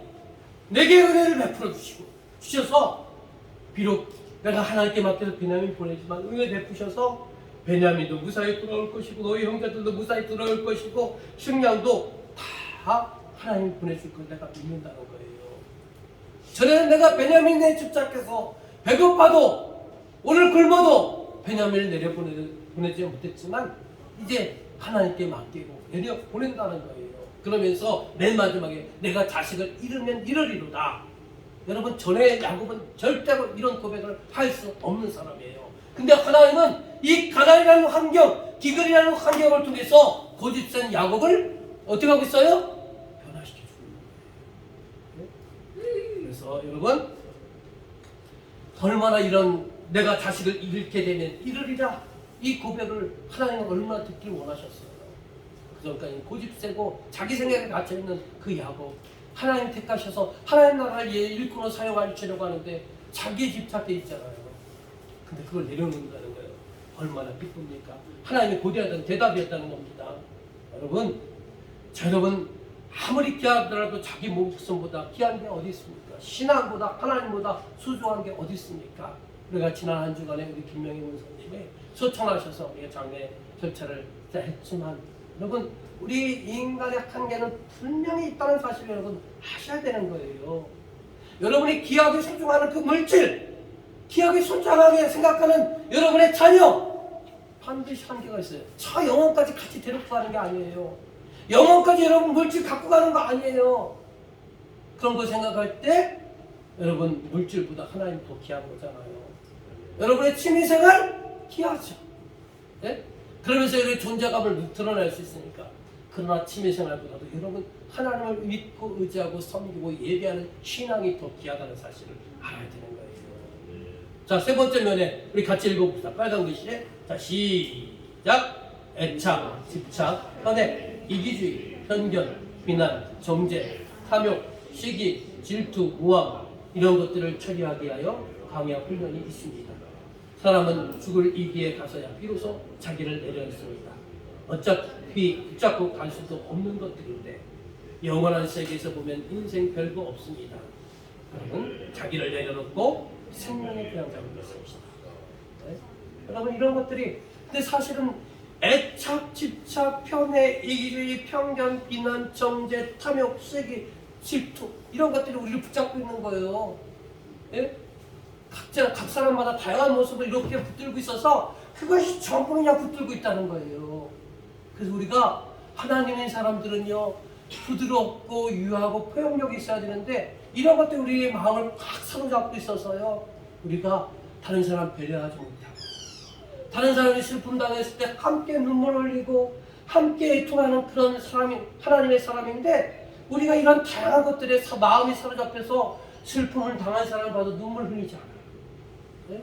내게 은혜를 베풀어 주셔서 비록 내가 하나님께 맡겨서 베냐민 보내지만 은혜 베푸셔서 베냐민도 무사히 돌아올 것이고 너희 형제들도 무사히 돌아올 것이고 식량도 다 하나님이 보내줄 걸 내가 믿는다는 거예요. 전에는 내가 베냐민에 집착해서 배고파도 오늘 굶어도 베냐민을 내려보내지 못했지만 이제 하나님께 맡기고 내려보낸다는 거예요. 그러면서 맨 마지막에 내가 자식을 잃으면 잃으리로다. 여러분, 전에 야곱은 절대로 이런 고백을 할 수 없는 사람이에요. 근데 하나님은 이 가난이라는 환경, 기근이라는 환경을 통해서 고집센 야곱을 어떻게 하고 있어요? 변화시켜 주는 거예요. 그래서 여러분, 얼마나 이런 내가 자식을 잃게 되면 잃으리라, 이 고백을 하나님은 얼마나 듣길 원하셨어요. 그러니까 고집세고 자기 생각에 갇혀있는 그 야곱, 하나님 택하셔서 하나님 나라를 일꾼으로 사용하시려고 하는데 자기에 집착돼 있잖아요. 근데 그걸 내려놓는다는 거예요. 얼마나 기쁩니까? 하나님이 고대하던 대답이었다는 겁니다. 여러분, 여러분 아무리 귀하더라도 자기 목숨보다 귀한 게 어디 있습니까? 신앙보다 하나님보다 소중한 게 어디 있습니까? 우리가 지난 한 주간에 우리 김명희 원사님이 초청하셔서 우리가 장례 절차를 했지만, 여러분, 우리 인간의 한계는 분명히 있다는 사실을 여러분 아셔야 되는 거예요. 여러분이 귀하게 소중하는 그 물질, 귀하게 소중하게 생각하는 여러분의 자녀, 반드시 한계가 있어요. 저 영혼까지 같이 데리고 가는 게 아니에요. 영혼까지 여러분 물질 갖고 가는 거 아니에요. 그런 거 생각할 때 여러분 물질보다 하나님 더 귀한 거잖아요. 여러분의 취미생활 귀하죠. 네? 그러면서 여러분의 존재감을 드러낼 수 있으니까. 그러나 취미생활보다도 여러분 하나님을 믿고 의지하고 섬기고 예배하는 신앙이 더 귀하다는 사실을 알아야 되는 거예요. 자, 세 번째 면에 우리 같이 읽어봅시다. 빨간 글씨에. 자, 시작. 애착, 집착, 현애, 이기주의, 편견, 비난, 정죄, 탐욕, 시기, 질투, 모함, 이런 것들을 처리하게 하여 강야 훈련이 있습니다. 사람은 죽을 이기에 가서야 비로소 자기를 내려놓습니다. 어차피 붙잡고 갈 수도 없는 것들인데 영원한 세계에서 보면 인생 별거 없습니다. 여러분, 자기를 내려놓고 생명의 그냥 잡은 것입니다. 네? 여러분, 이런 것들이 근데 사실은 애착, 집착, 편애, 이기주의, 편견, 비난, 정죄, 탐욕, 시기, 질투, 이런 것들이 우리를 붙잡고 있는 거예요. 예? 각 사람마다 다양한 모습을 이렇게 붙들고 있어서 그것이 전부 그냥 붙들고 있다는 거예요. 그래서 우리가 하나님의 사람들은요, 부드럽고 유하고 포용력이 있어야 되는데 이런 것들이 우리의 마음을 확 사로잡고 있어서요, 우리가 다른 사람 배려하지 못하고 다른 사람이 슬픔 당했을 때 함께 눈물 흘리고 함께 애통하는 그런 사람이 하나님의 사람인데, 우리가 이런 다양한 것들에 마음이 사로잡혀서 슬픔을 당한 사람을 봐도 눈물 흘리지 않아요. 네?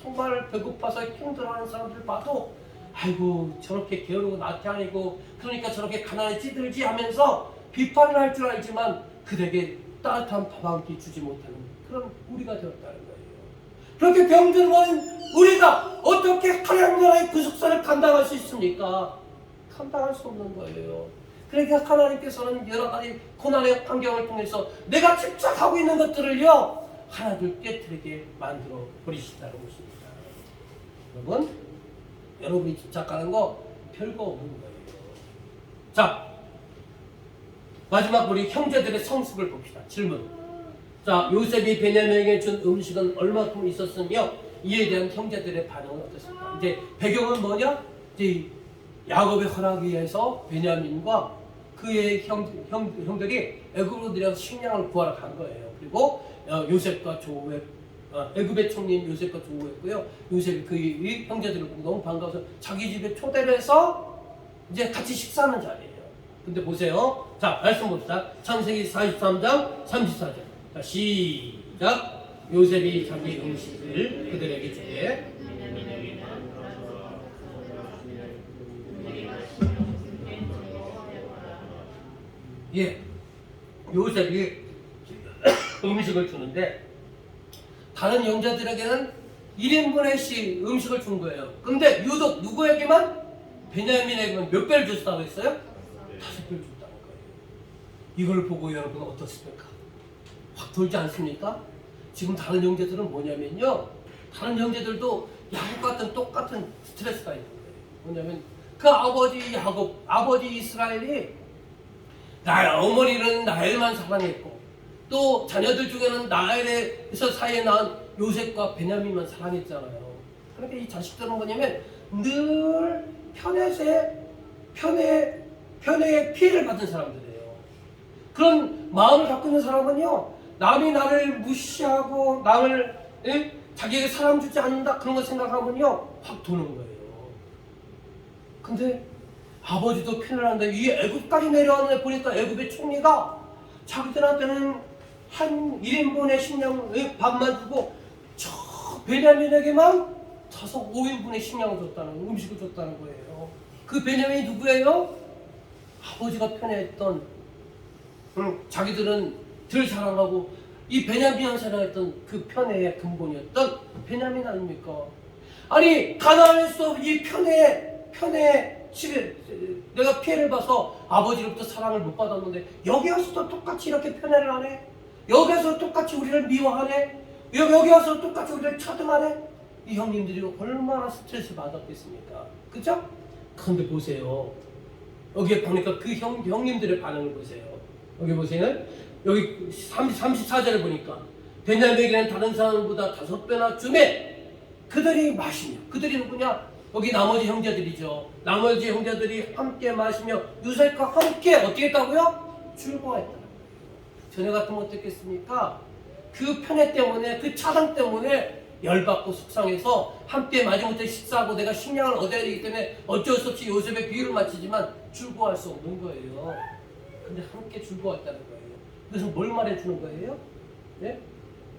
정말 배고파서 힘들어하는 사람들 봐도 아이고 저렇게 게으르고 나태하고 그러니까 저렇게 가난에 찌들지 하면서 비판을 할 줄 알지만 그에게 따뜻한 밥 한 끼 주지 못하는 그런 우리가 되었다는 거예요. 그렇게 병든 우리가 어떻게 하나님 나라의 구속사를 감당할 수 있습니까? 감당할 수 없는 거예요. 그러니까 하나님께서는 여러 가지 고난의 환경을 통해서 내가 집착하고 있는 것들을요, 하나둘 깨뜨리게 만들어 버리시다는 것입니다. 여러분, 여러분이 집착하는 거 별거 없는 거예요. 자, 마지막 우리 형제들의 성숙을 봅시다. 질문. 자, 요셉이 베냐민에게 준 음식은 얼마큼 있었으며 이에 대한 형제들의 반응은 어떻습니까? 이제 배경은 뭐냐? 이제 야곱의 허락에 의해서 베냐민과 그의 형들이 애굽으로 내려서 식량을 구하러 간 거예요. 그리고 요셉과 애굽의 총리인 요셉과 조우했고요. 요셉이 그의 형제들을 보고 너무 반가워서 자기 집에 초대를 해서 이제 같이 식사하는 자리예요. 근데 보세요. 자, 말씀 봅시다. 창세기 43장 34절. 자, 시작. 요셉이 자기 음식을 그들에게 주되 예, 요셉이 음식을 주는데 다른 형제들에게는 1인분씩 음식을 준 거예요. 근데 유독 누구에게만? 베냐민에게만 몇 배를 줬다고 했어요? 5배를 줬다는 거예요. 이걸 보고 여러분 어떻습니까? 확 돌지 않습니까? 지금 다른 형제들은 뭐냐면요, 다른 형제들도 야곱 같은 똑같은 스트레스가 있는 거예요. 뭐냐면 그 아버지 야곱, 아버지 이스라엘이 나의 어머니는 나엘만 사랑했고 또 자녀들 중에는 나엘에서 사이에 낳은 요셉과 베냐민만 사랑했잖아요. 그러니까 이 자식들은 뭐냐면 늘 편애의 피해를 받은 사람들이에요. 그런 마음을 갖고 있는 사람은요, 남이 나를 무시하고 남을 자기에게 사랑 주지 않는다 그런 거 생각하면요 확 도는 거예요. 근데 아버지도 편애한다. 이 애굽까지 내려왔는데 보니까 애굽의 총리가 자기들한테는 한 1인분의 식량 밥만 주고 저 베냐민에게만 5인분의 식량을 줬다는, 음식을 줬다는 거예요. 그 베냐민이 누구예요? 아버지가 편애했던, 자기들은 덜 사랑하고 이 베냐민을 사랑했던 그 편애의 근본이었던 베냐민 아닙니까? 아니 가나안에서 이 편애 내가 피해를 봐서 아버지로부터 사랑을 못 받았는데 여기 와서도 똑같이 이렇게 편애를 하네? 여기 와서 똑같이 우리를 미워하네? 여기 와서 똑같이 우리를 차등하네? 이 형님들이 얼마나 스트레스 받았겠습니까? 그죠? 그런데 보세요. 여기에 보니까 그 형님들의 반응을 보세요. 여기 보세요. 여기 34절을 보니까 베냐민에게는 다른 사람보다 5배나 주매 그들이 마시며, 그들이 누구냐? 여기 나머지 형제들이죠. 나머지 형제들이 함께 마시며 요셉과 함께 어떻게 했다고요? 즐거워했다는 거예요. 전에 같으면 어떻겠습니까? 그 편애 때문에, 그 차당 때문에 열받고 속상해서 함께 마지못해 식사하고 내가 식량을 얻어야 되기 때문에 어쩔 수 없이 요셉의 비유를 마치지만 즐거워할 수 없는 거예요. 근데 함께 즐거워했다는 거예요. 그래서 뭘 말해주는 거예요? 네?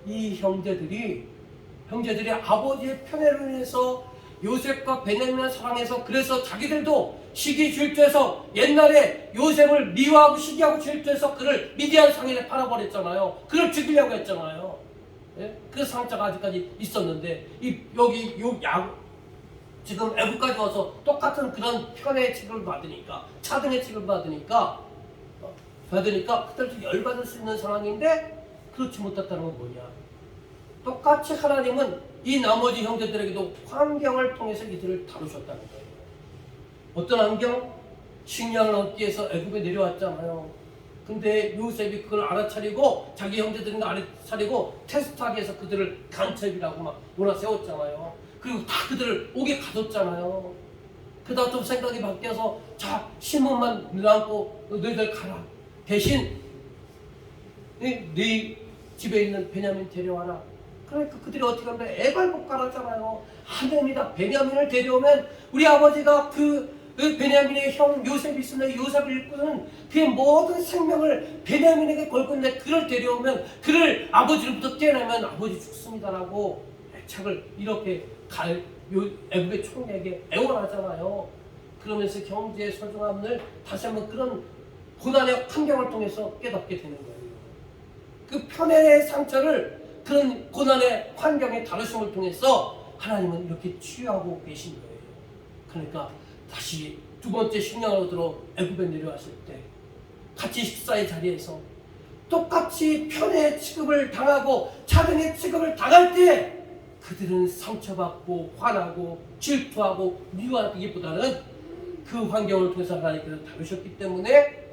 이 형제들이 아버지의 편애로 인해서 요셉과 베냐민을 사랑해서 그래서 자기들도 시기 질투해서 옛날에 요셉을 미워하고 시기하고 질투해서 그를 미디안 상인에 팔아버렸잖아요. 그를 죽이려고 했잖아요. 예? 그 상처가 아직까지 있었는데 지금 애국까지 와서 똑같은 그런 편애의 취급을 받으니까, 차등의 취급을 받으니까 그들도 열받을 수 있는 상황인데 그렇지 못했다는 건 뭐냐? 똑같이 하나님은 이 나머지 형제들에게도 환경을 통해서 이들을 다루셨다는 거예요. 어떤 환경? 식량을 얻기 위해서 애굽에 내려왔잖아요. 근데 요셉이 그걸 알아차리고 자기 형제들은 알아차리고 테스트하기 위해서 그들을 간첩이라고 막 몰아세웠잖아요. 그리고 다 그들을 옥에 가뒀잖아요. 그다음 좀 생각이 바뀌어서 자, 신문만 남고 너희들 가라. 대신 네 집에 있는 베냐민 데려와라. 그러니까 그들이 어떻게 하면 애발복 깔았잖아요. 하나님이다. 베냐민을 데려오면 우리 아버지가 그 베냐민의 형 요셉이 있으면 요셉을 일구는 그의 모든 생명을 베냐민에게 걸 건데 그를 데려오면 그를 아버지로부터 떼어내면 아버지 죽습니다라고 애착을 이렇게 애굽의 총리에게 애원하잖아요. 그러면서 경제의 소중함을 다시 한번 그런 고난의 환경을 통해서 깨닫게 되는 거예요. 그 편애의 상처를 그런 고난의 환경의 다루심을 통해서 하나님은 이렇게 치유하고 계신 거예요. 그러니까 다시 두 번째 식량을 얻으러 애굽에 내려왔을 때 같이 식사의 자리에서 똑같이 편애의 취급을 당하고 차등의 취급을 당할 때 그들은 상처받고 화나고 질투하고 미워하기보다는 그 환경을 통해서 하나님께서 다루셨기 때문에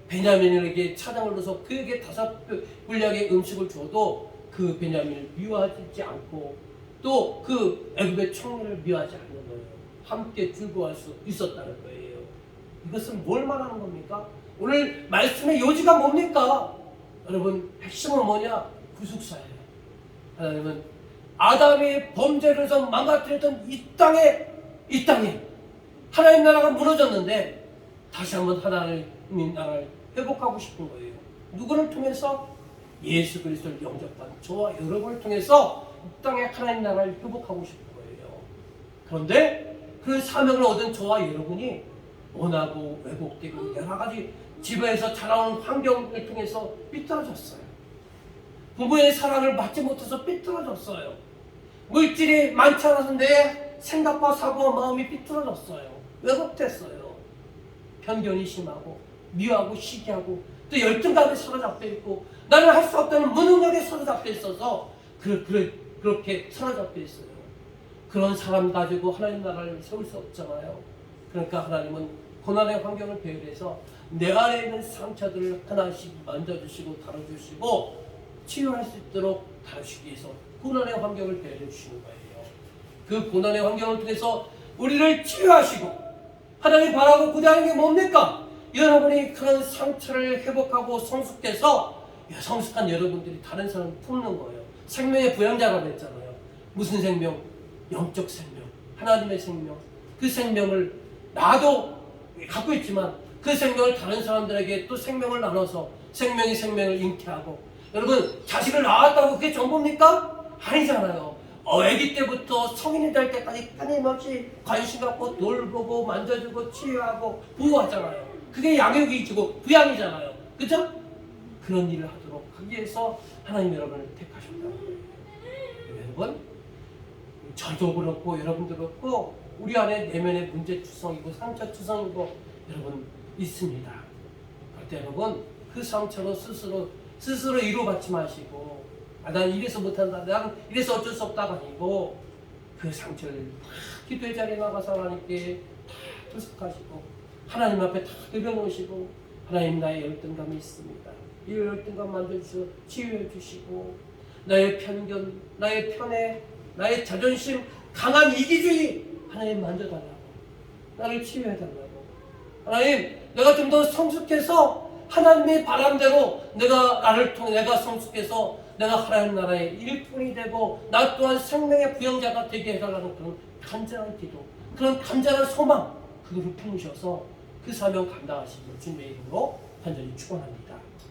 베냐민에게 차등을 넣어서 그에게 5분량의 음식을 줘도 그 베냐민을 미워하지 않고 또 그 애굽의 총리를 미워하지 않는 거예요. 함께 즐거워할 수 있었다는 거예요. 이것은 뭘 말하는 겁니까? 오늘 말씀의 요지가 뭡니까? 여러분 핵심은 뭐냐? 구속사예요. 하나님은 아담이 범죄를 해서 망가뜨렸던 이 땅에 하나님 나라가 무너졌는데 다시 한번 하나님 나라를 회복하고 싶은 거예요. 누구를 통해서? 예수 그리스도를 영접한 저와 여러분을 통해서 이 땅에 하나님 나라를 회복하고 싶은 거예요. 그런데 그 사명을 얻은 저와 여러분이 원하고 왜곡되고 여러 가지 집에서 자라오는 환경을 통해서 삐뚤어졌어요. 부모의 사랑을 받지 못해서 삐뚤어졌어요. 물질이 많지 않아서 내 생각과 사고와 마음이 삐뚤어졌어요. 왜곡됐어요. 편견이 심하고 미워하고 시기하고 또 열등감에 사로잡혀 있고 나는 할 수 없다는 무능력에 사로잡혀 있어서 그렇게 사로잡혀 있어요. 그런 사람 가지고 하나님 나라를 세울 수 없잖아요. 그러니까 하나님은 고난의 환경을 배열해서 내 안에 있는 상처들을 하나씩 만져주시고 다뤄주시고 치유할 수 있도록 다루시기 위해서 고난의 환경을 배열해 주시는 거예요. 그 고난의 환경을 통해서 우리를 치유하시고 하나님 바라고 구대하는 게 뭡니까? 여러분이 그런 상처를 회복하고 성숙해서 성숙한 여러분들이 다른 사람을 품는 거예요. 생명의 부양자라고 했잖아요. 무슨 생명? 영적 생명, 하나님의 생명. 그 생명을 나도 갖고 있지만 그 생명을 다른 사람들에게 또 생명을 나눠서 생명이 생명을 잉태하고. 여러분, 자식을 낳았다고 그게 전부입니까? 아니잖아요. 아기 때부터 성인이 될 때까지 끊임없이 관심 갖고 돌보고 만져주고 치유하고 보호하잖아요. 그게 양육이고 부양이잖아요. 그죠? 그런 일을 하도록 하기 위해서 하나님 여러분을 택하셨다는 거예요. 여러분, 저도 그렇고 여러분도 그렇고 우리 안에 내면의 문제투성이고 상처투성이고 여러분 있습니다. 그럴 때 여러분 그 상처로 스스로 위로받지 마시고 난 이래서 못한다, 나는 이래서 어쩔 수 없다가 아니고 그 상처를 기도의 자리에 나가서 하나님께 다 투석하시고 하나님 앞에 다 내려놓으시고 하나님 나의 열등감이 있습니다. 이 열등감 만져주시고 치유해 주시고 나의 편견, 나의 편애, 나의 자존심, 강한 이기주의 하나님 만져달라고 나를 치유해달라고 하나님 내가 좀 더 성숙해서 하나님의 바람대로 나를 통해 내가 성숙해서 내가 하나님 나라의 일꾼이 되고 나 또한 생명의 부영자가 되게 해달라는 그런 간절한 기도 그런 간절한 소망 그거를 품으셔서 그 사명 감당하시기를 주님의 이름으로 간절히 축원합니다.